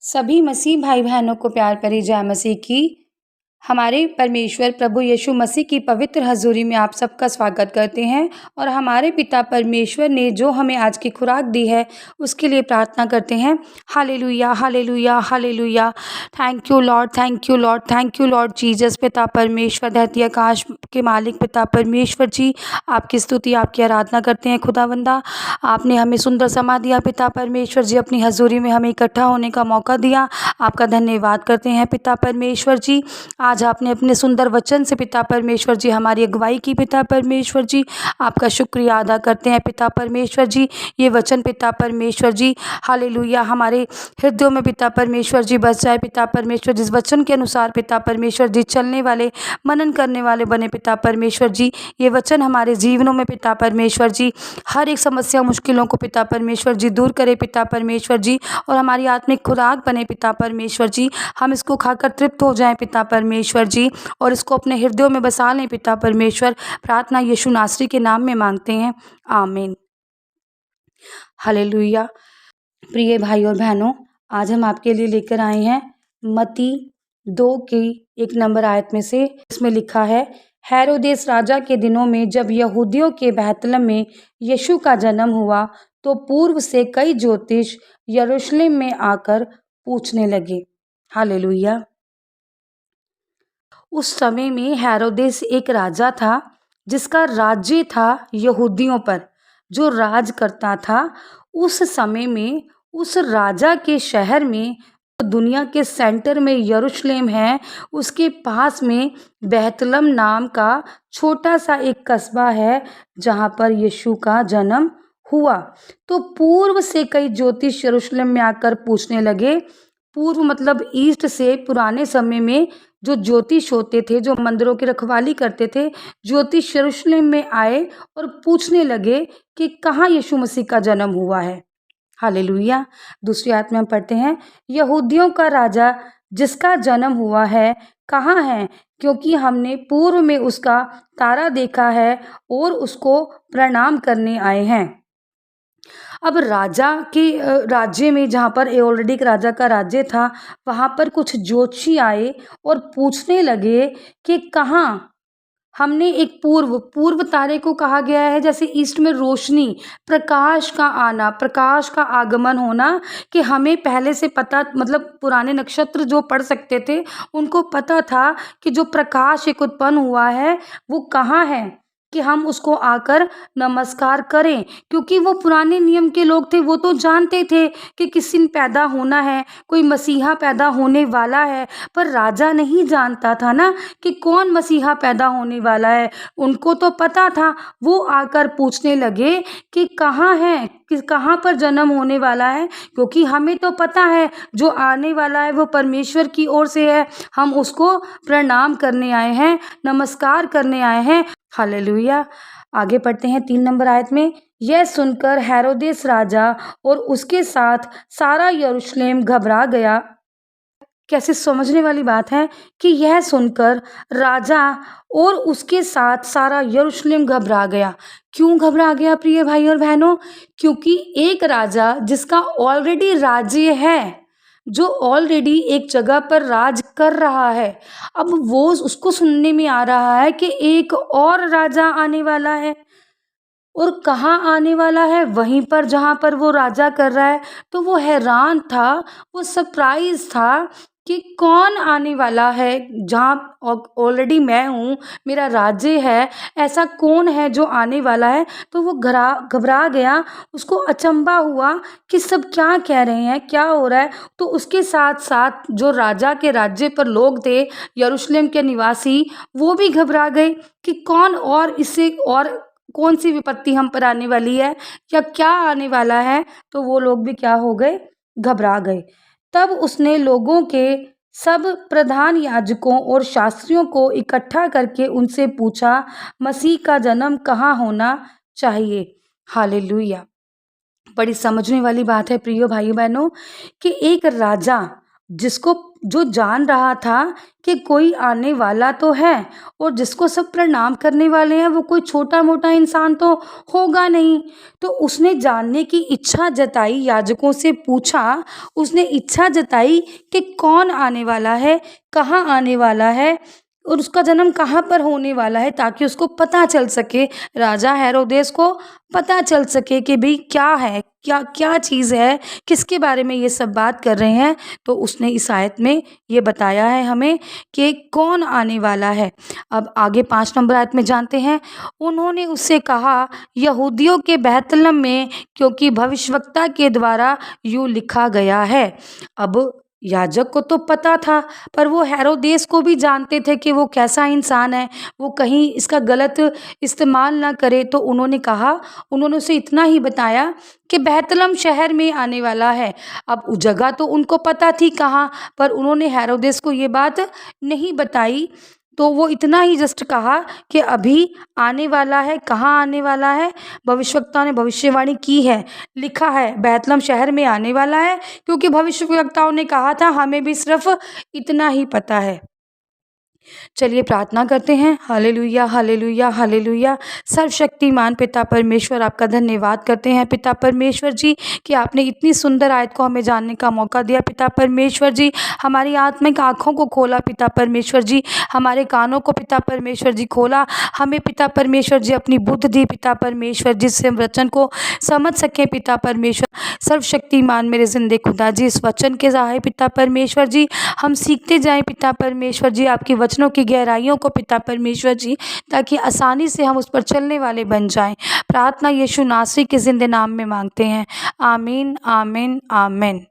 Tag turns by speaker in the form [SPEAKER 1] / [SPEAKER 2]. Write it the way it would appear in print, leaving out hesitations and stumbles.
[SPEAKER 1] सभी मसीह भाई बहनों को प्यार भरी जय मसीह की। हमारे परमेश्वर प्रभु यीशु मसीह की पवित्र हजूरी में आप सबका स्वागत करते हैं और हमारे पिता परमेश्वर ने जो हमें आज की खुराक दी है उसके लिए प्रार्थना करते हैं। Hallelujah hallelujah hallelujah. Thank you Lord, thank you Lord, thank you Lord Jesus. पिता परमेश्वर धरती आकाश के मालिक पिता परमेश्वर जी, आपकी स्तुति आपकी आराधना करते हैं। खुदावंदा, आपने हमें सुंदर समा दिया पिता परमेश्वर जी, अपनी हजूरी में हमें इकट्ठा होने का मौका दिया। आपका धन्यवाद करते हैं पिता परमेश्वर जी। आज आपने अपने सुंदर वचन से पिता परमेश्वर जी हमारी अगुवाई की पिता परमेश्वर जी, आपका शुक्रिया अदा करते हैं पिता परमेश्वर जी। ये वचन पिता परमेश्वर जी हालेलुया हमारे हृदयों में पिता परमेश्वर जी बस जाए पिता परमेश्वर। जिस वचन के अनुसार पिता परमेश्वर जी चलने वाले मनन करने वाले बने पिता परमेश्वर जी। ये वचन हमारे जीवनों में पिता परमेश्वर जी हर एक समस्या मुश्किलों को पिता परमेश्वर जी दूर करे पिता परमेश्वर जी, और हमारी आत्मिक खुराक बने पिता परमेश्वर जी। हम इसको खाकर तृप्त हो जाएं पिता परमेश्वर जी, और इसको अपने हृदयों में बसा लें पिता परमेश्वर। प्रार्थना यीशु नासरी के नाम में मांगते हैं, आमीन। हालेलुया। प्रिय भाई और बहनों, आज हम आपके लिए लेकर आए हैं मत्ती 2 की 1 नंबर आयत में से। इसमें लिखा है, हेरोदेस राजा के दिनों में जब यहूदियों के बैतलहम में यीशु का जन्म हुआ तो पूर्व से कई ज्योतिष यरूशलेम में आकर पूछने लगे। हालेलुया। उस समय में हेरोदेस एक राजा था जिसका राज्य था यहूदियों पर, जो राज करता था। उस समय में उस राजा के शहर में, दुनिया के सेंटर में यरूशलेम है, उसके पास में बैतलहम नाम का छोटा सा एक कस्बा है जहाँ पर यीशु का जन्म हुआ। तो पूर्व से कई ज्योतिष यरूशलेम में आकर पूछने लगे। पूर्व मतलब ईस्ट से, पुराने समय में जो ज्योतिष होते थे, जो मंदिरों की रखवाली करते थे, ज्योतिष यरूशलेम में आए और पूछने लगे कि कहाँ यीशु मसीह का जन्म हुआ है। हालेलुया। दूसरी आयत में हम पढ़ते हैं, यहूदियों का राजा जिसका जन्म हुआ है कहाँ है, क्योंकि हमने पूर्व में उसका तारा देखा है और उसको प्रणाम करने आए हैं। अब राजा के राज्य में, जहाँ पर ऑलरेडी एक राजा का राज्य था, वहाँ पर कुछ ज्योतिषी आए और पूछने लगे कि कहाँ हमने एक पूर्व तारे को कहा गया है जैसे ईस्ट में रोशनी, प्रकाश का आना, प्रकाश का आगमन होना, कि हमें पहले से पता, मतलब पुराने नक्षत्र जो पढ़ सकते थे उनको पता था कि जो प्रकाश एक उत्पन्न हुआ है वो कहाँ है, कि हम उसको आकर नमस्कार करें। क्योंकि वो पुराने नियम के लोग थे, वो तो जानते थे कि किसी ने पैदा होना है, कोई मसीहा पैदा होने वाला है, पर राजा नहीं जानता था ना कि कौन मसीहा पैदा होने वाला है। उनको तो पता था। वो आकर पूछने लगे कि कहाँ है, कि कहाँ पर जन्म होने वाला है, क्योंकि हमें तो पता है जो आने वाला है वो परमेश्वर की ओर से है। हम उसको प्रणाम करने आए हैं, नमस्कार करने आए हैं। हालेलुया। आगे पढ़ते हैं 3 नंबर आयत में, यह सुनकर हेरोदेस राजा और उसके साथ सारा यरूशलेम घबरा गया। कैसे समझने वाली बात है कि यह सुनकर राजा और उसके साथ सारा यरूशलेम घबरा गया। क्यों घबरा गया प्रिय भाई और बहनों? क्योंकि एक राजा जिसका ऑलरेडी राज्य है, जो ऑलरेडी एक जगह पर राज कर रहा है, अब वो उसको सुनने में आ रहा है कि एक और राजा आने वाला है। और कहाँ आने वाला है? वहीं पर जहाँ पर वो राजा कर रहा है। तो वो हैरान था, वो सरप्राइज था कि कौन आने वाला है, जहाँ ऑलरेडी मैं हूँ, मेरा राज्य है, ऐसा कौन है जो आने वाला है। तो वो घबरा गया, उसको अचंभा हुआ कि सब क्या कह रहे हैं, क्या हो रहा है। तो उसके साथ साथ जो राजा के राज्य पर लोग थे, यरूशलेम के निवासी, वो भी घबरा गए कि कौन और इससे और कौन सी विपत्ति हम पर आने वाली है या क्या आने वाला है। तो वो लोग भी क्या हो गए? घबरा गए। तब उसने लोगों के सब प्रधान याजकों और शास्त्रियों को इकट्ठा करके उनसे पूछा, मसीह का जन्म कहाँ होना चाहिए। हालेलुया। बड़ी समझने वाली बात है प्रियो भाई बहनों, कि एक राजा जिसको जो जान रहा था कि कोई आने वाला तो है और जिसको सब प्रणाम करने वाले हैं वो कोई छोटा मोटा इंसान तो होगा नहीं। तो उसने जानने की इच्छा जताई, याजकों से पूछा, उसने इच्छा जताई कि कौन आने वाला है, कहाँ आने वाला है और उसका जन्म कहाँ पर होने वाला है, ताकि उसको पता चल सके, राजा हेरोदेस को पता चल सके कि भाई क्या है, क्या क्या चीज़ है, किसके बारे में ये सब बात कर रहे हैं। तो उसने इस आयत में ये बताया है हमें कि कौन आने वाला है। अब आगे 5 नंबर आयत में जानते हैं। उन्होंने उससे कहा, यहूदियों के बैतलहम में, क्योंकि भविष्यवक्ता के द्वारा यूँ लिखा गया है। अब याजक को तो पता था, पर वो हेरोदेस को भी जानते थे कि वो कैसा इंसान है, वो कहीं इसका गलत इस्तेमाल ना करे। तो उन्होंने उसे इतना ही बताया कि बैतलहम शहर में आने वाला है। अब उस जगह तो उनको पता थी कहाँ, पर उन्होंने हेरोदेस को ये बात नहीं बताई। तो वो इतना ही जस्ट कहा कि अभी आने वाला है, कहाँ आने वाला है, भविष्यवक्ता ने भविष्यवाणी की है, लिखा है बैतलहम शहर में आने वाला है, क्योंकि भविष्यवक्ताओं ने कहा था, हमें भी सिर्फ इतना ही पता है। चलिए प्रार्थना करते हैं। Hallelujah, hallelujah, hallelujah. सर्वशक्तिमान पिता परमेश्वर, आपका धन्यवाद करते हैं पिता परमेश्वर जी कि आपने इतनी सुंदर आयत को हमें जानने का मौका दिया पिता परमेश्वर जी। हमारी आत्मिक आँखों को खोला पिता परमेश्वर जी, हमारे कानों को पिता परमेश्वर जी खोला, हमें पिता परमेश्वर जी अपनी बुद्धि दी पिता परमेश्वर, जिससे हम वचन को समझ सकें पिता परमेश्वर। सर्वशक्तिमान मेरे जिंदे खुदा जी, इस वचन के सहाय पिता परमेश्वर जी हम सीखते जाएं पिता परमेश्वर जी आपके वचनों की गहराइयों को पिता परमेश्वर जी, ताकि आसानी से हम उस पर चलने वाले बन जाएं। प्रार्थना यीशु नासरी के जिंदे नाम में मांगते हैं। आमीन, आमीन, आमीन।